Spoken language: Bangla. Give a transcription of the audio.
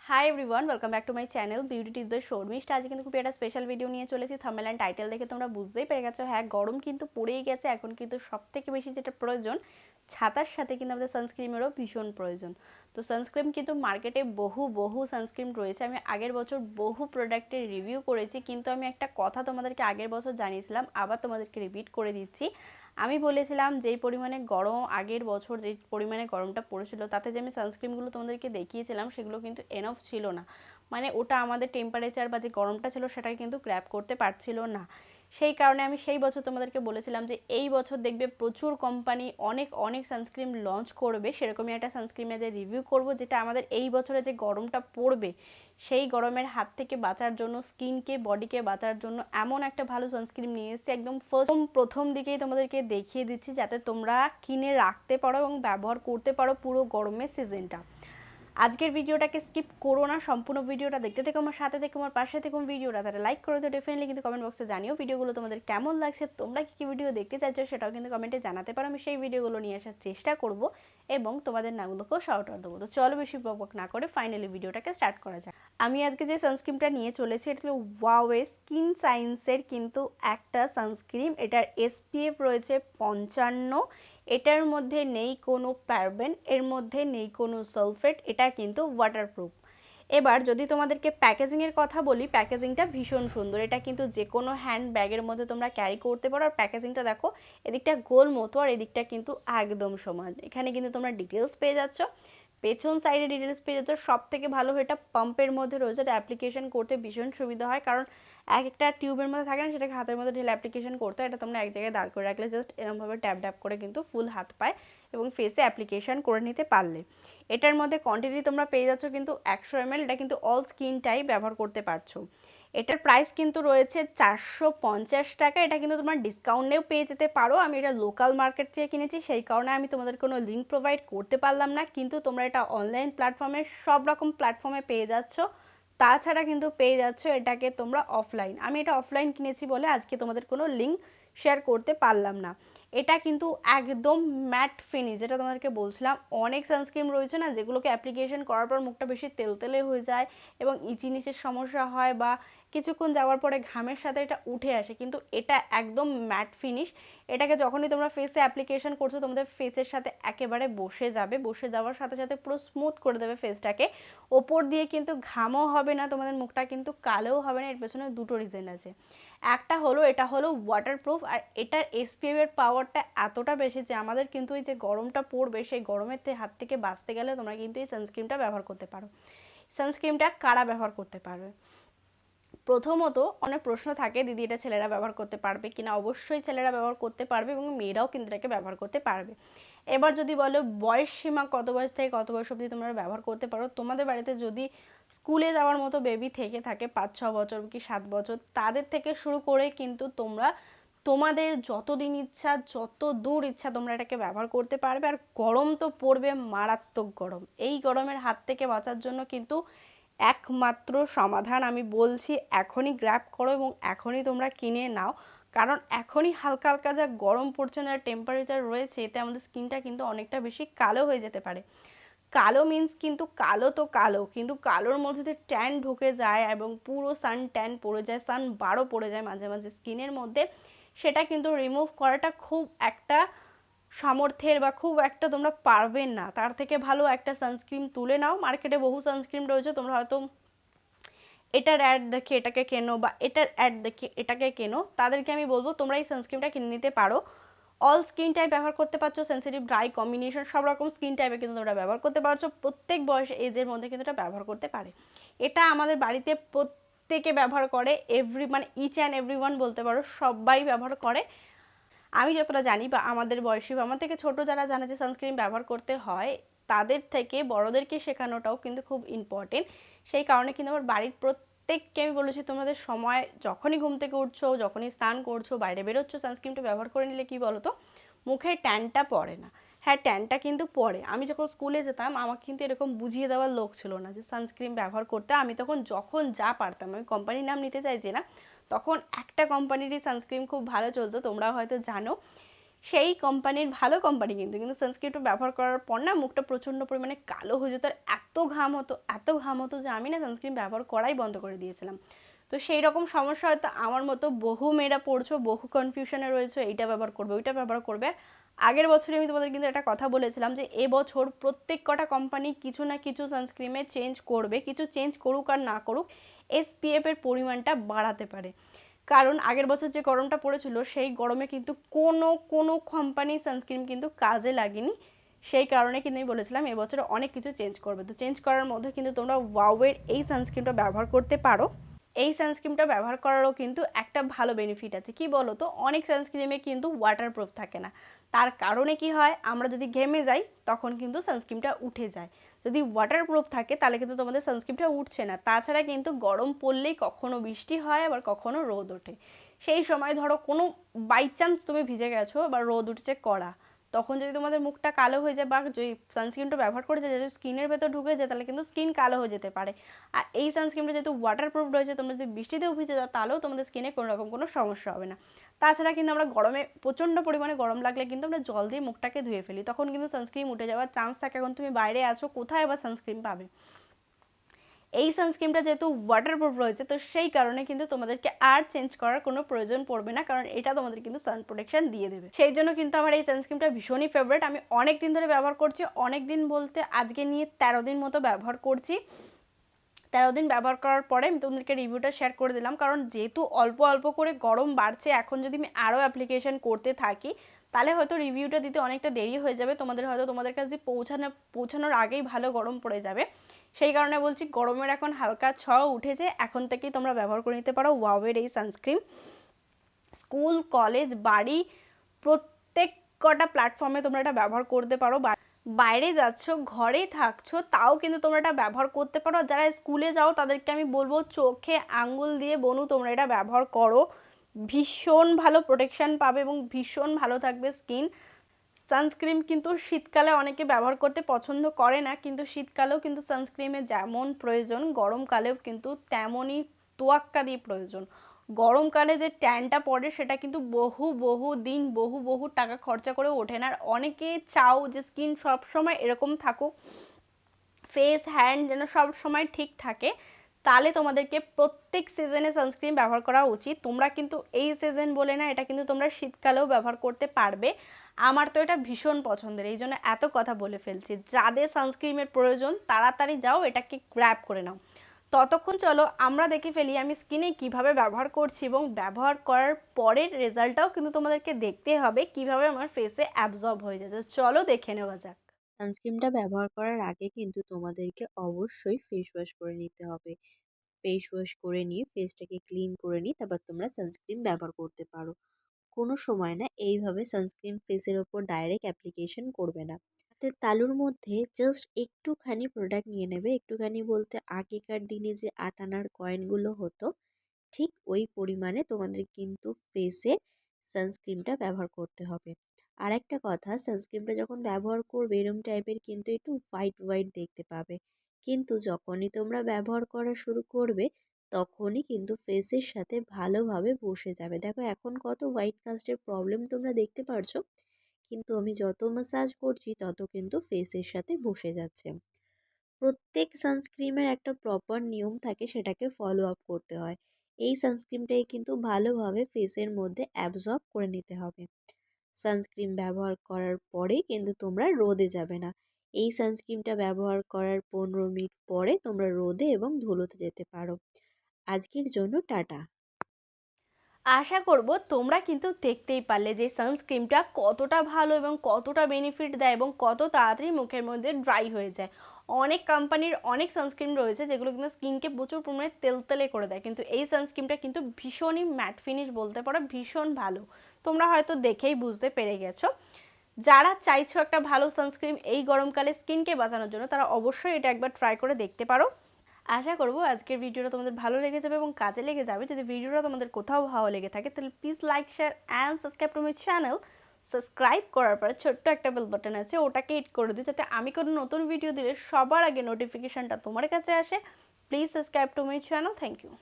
High everyone, welcome back to my channel beauty tips by Sharmistha. আজকে কিন্তু খুব একটা স্পেশাল ভিডিও নিয়ে চলেছি। থাম্বনেল অ্যান্ড টাইটেল দেখে তোমরা বুঝতেই পেরে গেছো, হ্যাঁ গরম কিন্তু পড়েই গেছে। এখন কিন্তু সবথেকে বেশি যেটা প্রয়োজন, ছাতার সাথে কিন্তু আমাদের সানস্ক্রিমেরও ভীষণ প্রয়োজন। তো সানস্ক্রিন কিন্তু মার্কেটে বহু সানস্ক্রিন রয়েছে। আমি আগের বছর বহু প্রোডাক্টের রিভিউ করেছি, কিন্তু আমি একটা কথা তোমাদেরকে আগের বছর জানিয়েছিলাম, আবার তোমাদেরকে রিপিট করে দিচ্ছি। আমি বলেছিলাম যেই পরিমাণে গরম, আগের বছর যেই পরিমাণে গরমটা পড়েছিল, তাতে যে আমি সানস্ক্রিনগুলো তোমাদেরকে দেখিয়েছিলাম সেগুলো কিন্তু এনফ ছিল না। মানে ওটা আমাদের টেম্পারেচার বা যে গরমটা ছিল সেটাকে কিন্তু গ্র্যাব করতে পারছিল না। সেই কারণে আমি সেই বছর তোমাদেরকে বলেছিলাম যে এই বছর দেখবে প্রচুর কোম্পানি অনেক সানস্ক্রিন লঞ্চ করবে। সেরকমই একটা সানস্ক্রিনের যে রিভিউ করব, যেটা আমাদের এই বছরে যে গরমটা পড়বে সেই গরমের হাত থেকে বাঁচার জন্য, স্কিনকে বডিকে বাঁচার জন্য এমন একটা ভালো সানস্ক্রিন নিয়ে এসেছি। একদম প্রথম দিকেই তোমাদেরকে দেখিয়ে দিচ্ছি, যাতে তোমরা কিনে রাখতে পারো এবং ব্যবহার করতে পারো পুরো গরমের সিজনটা। আজকের ভিডিওটাকে স্কিপ করো না, সম্পূর্ণ ভিডিওটা দেখতে থেকো, আমার সাথে থেকো, আমার পাশে থেকো। ভিডিওটা তারা লাইক করে তো ডেফিনেটলি কিন্তু কমেন্ট বক্সে জানিও ভিডিওগুলো তোমাদের কেমন লাগছে, তোমরা কী ভিডিও দেখতে চাইছো সেটাও কিন্তু কমেন্টে জানাতে পারো। আমি সেই ভিডিওগুলো নিয়ে আসার চেষ্টা করব এবং তোমাদের নামগুলোকেও শাউট আউট দেবো। তো চলো বেশি বকবক না করে ফাইনালি ভিডিওটাকে স্টার্ট করা যায়। আমি আজকে যে সানস্ক্রিনটা নিয়ে চলেছি এটা হলো ওয়াওয়ে স্কিন সায়েন্সের কিন্তু একটা সানস্ক্রিন। এটার এসপিএফ রয়েছে 55। এটার মধ্যে নেই কোনো প্যারাবেন, এর মধ্যে নেই কোনো সালফেট, এটা কিন্তু ওয়াটারপ্রুফ। এবার যদি তোমাদেরকে প্যাকেজিংয়ের কথা বলি, প্যাকেজিংটা ভীষণ সুন্দর। এটা কিন্তু যে কোনো হ্যান্ড ব্যাগের মধ্যে তোমরা ক্যারি করতে পারো। আর প্যাকেজিংটা দেখো, এদিকটা গোল মতো আর এদিকটা কিন্তু একদম সমান। এখানে কিন্তু তোমরা ডিটেলস পেয়ে যাচ্ছ, পেছন সাইডে ডিটেলস পেয়ে যাচ্ছ। সব থেকে ভালো এটা পাম্পের মধ্যে রয়েছে, এটা অ্যাপ্লিকেশন করতে ভীষণ সুবিধা হয়, কারণ এক একটা টিউবের মধ্যে থাকে না, সেটাকে হাতের মধ্যে ঢেলে অ্যাপ্লিকেশন করতে হয়। এটা তোমরা এক জায়গায় দাঁড় করে রাখলে জাস্ট এরকমভাবে ট্যাপ করে কিন্তু ফুল হাত পায় এবং ফেসে অ্যাপ্লিকেশন করে নিতে পারলে। এটার মধ্যে কোয়ান্টিটি তোমরা পেয়ে যাচ্ছ কিন্তু 100 ml। এটা কিন্তু অল স্কিন টাইপ ব্যবহার করতে পারছো। এটার প্রাইস কিন্তু রয়েছে 450 টাকা। এটা কিন্তু তোমার ডিসকাউন্টেও পেয়ে যেতে পারো। আমি এটা লোকাল মার্কেট থেকে কিনেছি, সেই কারণে আমি তোমাদের কোনো লিঙ্ক প্রোভাইড করতে পারলাম না, কিন্তু তোমরা এটা অনলাইন প্ল্যাটফর্মে, সব রকম প্ল্যাটফর্মে পেয়ে যাচ্ছ। তাছাড়া কিন্তু পেয়ে যাচ্ছ এটাকে তোমরা অফলাইন। আমি এটা অফলাইন কিনেছি বলে আজকে তোমাদের কোনো লিঙ্ক শেয়ার করতে পারলাম না। এটা কিন্তু একদম ম্যাট ফিনিশ, যেটা তোমাদেরকে বলছিলাম। অনেক সানস্ক্রিন রয়েছে না, যেগুলোকে অ্যাপ্লিকেশন করার পর মুখটা বেশি তেলতেলে হয়ে যায় এবং ইচিনিচের সমস্যা হয়, বা কিছুক্ষণ যাওয়ার পরে ঘামের সাথে এটা উঠে আসে, কিন্তু এটা একদম ম্যাট ফিনিশ। এটাকে যখনই তোমরা ফেসে অ্যাপ্লিকেশন করছো, তোমাদের ফেসের সাথে একেবারে বসে যাবে, বসে যাওয়ার সাথে সাথে পুরো স্মুথ করে দেবে ফেসটাকে। ওপর দিয়ে কিন্তু ঘামও হবে না, তোমাদের মুখটা কিন্তু কালোও হবে না। এর পেছনে দুটো রিজন আছে। একটা হলো এটা হলো ওয়াটারপ্রুফ, আর এটার এসপিএফ এর পাওয়ারটা এতটা বেশি যে আমাদের কিন্তু এই যে গরমটা পড়বে, সেই গরমের হাত থেকে বাঁচতে গেলে তোমরা কিন্তু এই সানস্ক্রিনটা ব্যবহার করতে পারো। সানস্ক্রিনটা কারা ব্যবহার করতে পারবে? প্রথমত অনেক প্রশ্ন থাকে, দিদি এটা ছেলেরা ব্যবহার করতে পারবে কিনা। অবশ্যই ছেলেরা ব্যবহার করতে পারবে এবং মেয়েরাও কিন্তু এটাকে ব্যবহার করতে পারবে। এবার যদি বলো বয়স সীমা, কত বয়স থেকে কত বয়স অবধি তোমরা ব্যবহার করতে পারো। তোমাদের বাড়িতে যদি স্কুলে যাওয়ার মতো বেবি থেকে থাকে 5-6 বছর কি 7 বছর, তাদের থেকে শুরু করে কিন্তু তোমরা তোমাদের যতদিন ইচ্ছা, যত দূর ইচ্ছা তোমরা এটাকে ব্যবহার করতে পারবে। আর গরম তো পড়বে, মারাত্মক গরম। এই গরমের হাত থেকে বাঁচার জন্য কিন্তু একমাত্র সমাধান আমি বলছি, এখনই গ্র্যাব করো এবং এখনই তোমরা কিনে নাও। কারণ এখনই হালকা হালকা যা গরম পড়ছে না, টেম্পারেচার রয়েছে, এতে আমাদের স্কিনটা কিন্তু অনেকটা বেশি কালো হয়ে যেতে পারে। কালো মিন্স কিন্তু কালো তো কালো, কিন্তু কালোর মধ্যে দিয়ে ট্যান ঢুকে যায় এবং পুরো সান ট্যান পড়ে যায়, সান বারো পড়ে যায় মাঝে মাঝে স্কিনের মধ্যে। সেটা কিন্তু রিমুভ করাটা খুব একটা সামর্থ্যের বা খুব একটা তোমরা পারবে না। তার থেকে ভালো একটা সানস্ক্রিন তুলে নাও। মার্কেটে বহু সানস্ক্রিন রয়েছে, তোমরা হয়তো এটার অ্যাড দেখে এটাকে কেনো বা এটার অ্যাড দেখে এটাকে কেনো। তাদেরকে আমি বলবো তোমরা এই সানস্ক্রিনটা কিনে নিতে পারো। অল স্কিন টাইপ ব্যবহার করতে পারছো, সেন্সিটিভ, ড্রাই, কম্বিনেশন সব রকম স্কিন টাইপে কিন্তু তোমরা ব্যবহার করতে পারছো। প্রত্যেক বয়স এজের মধ্যে কিন্তু এটা ব্যবহার করতে পারে। এটা আমাদের বাড়িতে প্রত্যেকে ব্যবহার করে, মানে ইচ অ্যান্ড এভরি ওয়ান বলতে পারো, সবাই ব্যবহার করে। আমি যতটা জানি বা আমাদের বয়সী বা আমার থেকে ছোটো যারা জানে যে সানস্ক্রিন ব্যবহার করতে হয়, তাদের থেকে বড়োদেরকে শেখানোটাও কিন্তু খুব ইম্পর্টেন্ট। সেই কারণে কিন্তু আমার বাড়ির প্রত্যেককে আমি বলেছি, তোমাদের সময় যখনই ঘুম থেকে উঠছো, যখনই স্নান করছো, বাইরে বেরোচ্ছ, সানস্ক্রিনটা ব্যবহার করে নিলে কী বলো তো, মুখের ট্যানটা পড়ে না। হ্যাঁ, ট্যানটা কিন্তু পড়ে। আমি যখন স্কুলে যেতাম আমাকে কিন্তু এরকম বুঝিয়ে দেওয়ার লোক ছিল না যে সানস্ক্রিন ব্যবহার করতে। আমি তখন যখন যা পারতাম, আমি কোম্পানির নাম নিতে চাইছি না, তখন একটা কোম্পানিরই সানস্ক্রিন খুব ভালো চলতো, তোমরাও হয়তো জানো, সেই কোম্পানির ভালো কোম্পানি কিন্তু সানস্ক্রিনটা ব্যবহার করার পর না মুখটা প্রচণ্ড পরিমাণে কালো হয়ে যেত, আর এত ঘাম হতো যে আমি না সানস্ক্রিন ব্যবহার করাই বন্ধ করে দিয়েছিলাম। তো সেই রকম সমস্যা হয়তো আমার মতো বহু মেয়েরা পড়ছো, বহু কনফিউশনে রয়েছে, এইটা ব্যবহার করবে ওইটা ব্যবহার করবে। আগের বছরে আমি তোমাদের কিন্তু একটা কথা বলেছিলাম যে এবছর প্রত্যেক কটা কোম্পানি কিছু না কিছু সানস্ক্রিমে চেঞ্জ করবে, কিছু চেঞ্জ করুক আর না করুক এসপিএফের পরিমাণটা বাড়াতে পারে। কারণ আগের বছর যে গরমটা পড়েছিল সেই গরমে কিন্তু কোনো কোম্পানি সানস্ক্রিন কিন্তু কাজে লাগেনি। সেই কারণে কিন্তু আমি বলেছিলাম এবছর অনেক কিছু চেঞ্জ করবে। তো চেঞ্জ করার মধ্যে কিন্তু তোমরা ওয়াওয়ের এই সানস্ক্রিনটা ব্যবহার করতে পারো। এই সানস্ক্রিনটা ব্যবহার করারও কিন্তু একটা ভালো বেনিফিট আছে, কি বলো তো, অনেক সানস্ক্রিনে কিন্তু ওয়াটারপ্রুফ থাকে না। তার কারণে কি হয়, আমরা যদি ঘেমে যাই তখন কিন্তু সানস্ক্রিনটা উঠে যায়। যদি ওয়াটারপ্রুফ থাকে তাহলে কিন্তু তোমাদের সানস্ক্রিনটা উঠছে না। তাছাড়া কিন্তু গরম পড়লেই কখনো বৃষ্টি হয় আবার কখনো রোদ ওঠে। সেই সময় ধরো কোনো বাই চান্স তুমি ভিজে গেছো বা রোদ উঠছে কড়া, তখন যদি তোমাদের মুখটা কালো হয়ে যায় বা যদি সানস্ক্রিনটা ব্যবহার করে যায় যদি স্কিনের ভেতর ঢুকে যায় তাহলে কিন্তু স্কিন কালো হয়ে যেতে পারে। আর এই সানস্ক্রিনটা যেহেতু ওয়াটারপ্রুফ রয়েছে, তোমরা যদি বৃষ্টিতেও ভিজে যাও তাহলেও তোমাদের স্কিনে কোনো রকম কোনো সমস্যা হবে না। তাছাড়া কিন্তু আমরা গরমে প্রচণ্ড পরিমাণে গরম লাগলে কিন্তু আমরা জল দিয়ে মুখটাকে ধুয়ে ফেলি, তখন কিন্তু সানস্ক্রিন উঠে যাওয়ার চান্স থাকে। এখন তুমি বাইরে আছো, কোথায় আবার সানস্ক্রিন পাবে? এই সানস্ক্রিনটা যেহেতু ওয়াটারপ্রুফ রয়েছে তো সেই কারণে কিন্তু তোমাদেরকে আর চেঞ্জ করার কোনো প্রয়োজন পড়বে না, কারণ এটা তোমাদের কিন্তু সান প্রোটেকশন দিয়ে দেবে। সেই জন্য কিন্তু আমার এই সানস্ক্রিনটা ভীষণই ফেভারিট। আমি অনেক দিন ধরে ব্যবহার করছি, অনেক দিন বলতে আজকে নিয়ে 13 দিন মতো ব্যবহার করছি। 13 দিন ব্যবহার করার পরে আমি তোমাদেরকে রিভিউটা শেয়ার করে দিলাম, কারণ যেহেতু অল্প অল্প করে গরম বাড়ছে, এখন যদি আমি আরও অ্যাপ্লিকেশন করতে থাকি তাহলে হয়তো রিভিউটা দিতে অনেকটা দেরি হয়ে যাবে, তোমাদের কাছে পৌঁছানোর আগেই ভালো গরম পড়ে যাবে। সেই কারণে বলছি গরমের এখন হালকা ছোঁয়া উঠেছে, এখন থেকেই তোমরা ব্যবহার করে নিতে পারো ওয়াওয়ের এই সানস্ক্রিন। স্কুল, কলেজ, বাড়ি প্রত্যেক কটা প্ল্যাটফর্মে তোমরা এটা ব্যবহার করতে পারো। বাইরে যাচ্ছ, ঘরেই থাকছো, তাও কিন্তু তোমরা এটা ব্যবহার করতে পারো। যারা স্কুলে যাও তাদেরকে আমি বলবো চোখে আঙ্গুল দিয়ে বনু তোমরা এটা ব্যবহার করো, ভীষণ ভালো প্রোটেকশান পাবে এবং ভীষণ ভালো থাকবে স্কিন। সানস্ক্রিন কিন্তু শীতকালে অনেকে ব্যবহার করতে পছন্দ করে না, কিন্তু শীতকালেও কিন্তু সানস্ক্রিনে যেমন প্রয়োজন গরমকালেও কিন্তু তেমনই তোয়াক্কা দিয়ে প্রয়োজন। গরমকালে যে ট্যানটা পড়ে সেটা কিন্তু বহু দিন বহু টাকা খরচা করে ওঠে না। আর অনেকে চাও যে স্কিন সবসময় এরকম থাকুক, ফেস হ্যান্ড যেন সব সময় ঠিক থাকে, তাহলে তোমাদেরকে প্রত্যেক সিজনে সানস্ক্রিন ব্যবহার করা উচিত। তোমরা কিন্তু এই সিজন বলে না, এটা কিন্তু তোমরা শীতকালেও ব্যবহার করতে পারবে। আমার তো এটা ভীষণ পছন্দের, এই জন্য এত কথা বলে ফেলছি। যাদের সানস্ক্রিনের প্রয়োজন তাড়াতাড়ি যাও এটাকে গ্র্যাব করে নাও। ততক্ষণ চলো আমরা দেখে ফেলি আমি স্কিনে কিভাবে ব্যবহার করছি, এবং ব্যবহার করার পরের রেজাল্টটাও কিন্তু তোমাদেরকে দেখতে হবে কিভাবে আমার ফেসে অ্যাবজর্ব হয়ে যায়। চলো দেখে নেওয়া যাক। সানস্ক্রিনটা ব্যবহার করার আগে কিন্তু তোমাদেরকে অবশ্যই ফেস ওয়াশ করে নিতে হবে। ফেস ওয়াশ করে নিয়ে ফেসটাকে ক্লিন করে নিয়ে তারপর তোমরা সানস্ক্রিন ব্যবহার করতে পারো। কোনো সময় না এইভাবে সানস্ক্রিন ফেসের ওপর ডাইরেক্ট অ্যাপ্লিকেশন করবে না। হাতের তালুর মধ্যে জাস্ট একটুখানি প্রোডাক্ট নিয়ে নেবে, একটুখানি বলতে আগেকার দিনে যে 8 আনার কয়েনগুলো হতো ঠিক ওই পরিমাণে তোমাদের কিন্তু ফেসে সানস্ক্রিনটা ব্যবহার করতে হবে। আর একটা কথা, সানস্ক্রিনটা যখন ব্যবহার করবে এরম টাইপের কিন্তু একটু হোয়াইট দেখতে পাবে, কিন্তু যখনই তোমরা ব্যবহার করা শুরু করবে তখনই কিন্তু ফেসের সাথে ভালোভাবে বসে যাবে। দেখো এখন কত হোয়াইট কাস্টের প্রবলেম তোমরা দেখতে পারছো, কিন্তু আমি যত ম্যাসাজ করছি তত কিন্তু ফেসের সাথে বসে যাচ্ছে। প্রত্যেক সানস্ক্রিনের একটা প্রপার নিয়ম থাকে, সেটাকে ফলো আপ করতে হয়। এই সানস্ক্রিনটাই কিন্তু ভালোভাবে ফেসের মধ্যে অ্যাবজর্ব করে নিতে হবে। সানস্ক্রিন ব্যবহার করার পরেই কিন্তু তোমরা রোদে যাবে না। এই সানস্ক্রিনটা ব্যবহার করার 15 মিনিট পরে তোমরা রোদে এবং ধুলোতে যেতে পারো। আজকের জন্য টাটা। আশা করব তোমরা কিন্তু দেখতেই পারলে যে সানস্ক্রিনটা কতটা ভালো এবং কতটা বেনিফিট দেয় এবং কত তাড়াতাড়ি মুখের মধ্যে ড্রাই হয়ে যায়। অনেক কোম্পানির অনেক সানস্ক্রিন রয়েছে যেগুলো কিন্তু স্কিনকে প্রচুর পরিমাণে তেলতেলে করে দেয়, কিন্তু এই সানস্ক্রিনটা কিন্তু ভীষণই ম্যাট ফিনিশ বলতে পারো, ভীষণ ভালো। তোমরা হয়তো দেখেই বুঝতে পেরে গেছো। যারা চাইছো একটা ভালো সানস্ক্রিন এই গরমকালে স্কিনকে বাঁচানোর জন্য তারা অবশ্যই এটা একবার ট্রাই করে দেখতে পারো। আশা করব আজকের ভিডিওটা তোমাদের ভালো লেগে যাবে এবং কাজে লেগে যাবে। যদি ভিডিওটা তোমাদের কোথাও ভালো লেগে থাকে তাহলে please like, share and subscribe to my channel. Subscribe করার পর ছোট্ট একটা বেল বাটন আছে, ওটাকে হিট করে দিও যাতে আমি কোনো নতুন ভিডিও দিলে সবার আগে নোটিফিকেশানটা তোমার কাছে আসে। Please subscribe to my channel. Thank you.